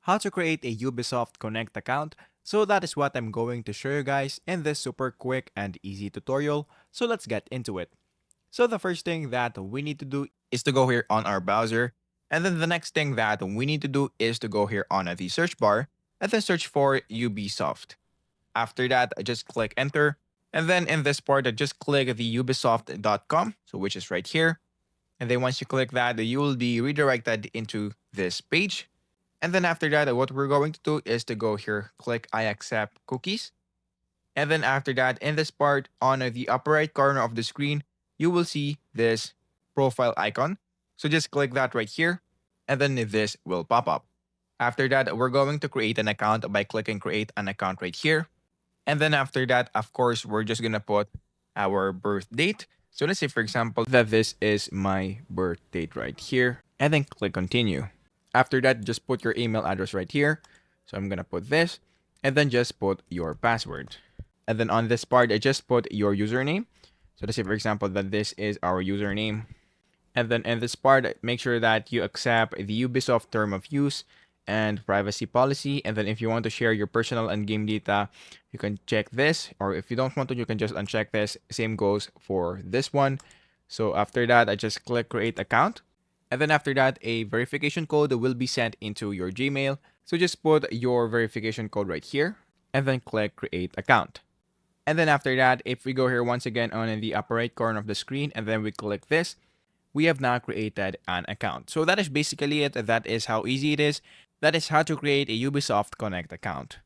how to create a Ubisoft Connect account. So that is what I'm going to show you guys in this super quick and easy tutorial. So let's get into it. So the first thing that we need to do is to go here on our browser. And then the next thing that we need to do is to go here on the search bar and then search for Ubisoft. After that, just click enter. And then in this part, just click the ubisoft.com, so which is right here. And then once you click that, you will be redirected into this page. And then after that, what we're going to do is to go here, click I accept cookies. And then after that, in this part, on the upper right corner of the screen, you will see this profile icon. So just click that right here, and then this will pop up. After that, we're going to create an account by clicking create an account right here. And then after that, of course, we're just going to put our birth date. So let's say, for example, that this is my birth date right here, and then click continue. After that, just put your email address right here. So I'm going to put this, and then just put your password. And then on this part, I just put your username. So let's say, for example, that this is our username. And then in this part, make sure that you accept the Ubisoft term of use and privacy policy. And then if you want to share your personal and game data, you can check this. Or if you don't want to, you can just uncheck this. Same goes for this one. So after that, I just click create account. And then after that, a verification code will be sent into your Gmail. So just put your verification code right here and then click create account. And then after that, if we go here once again on the upper right corner of the screen and then we click this, we have now created an account. So that is basically it. That is how easy it is. That is how to create a Ubisoft Connect account.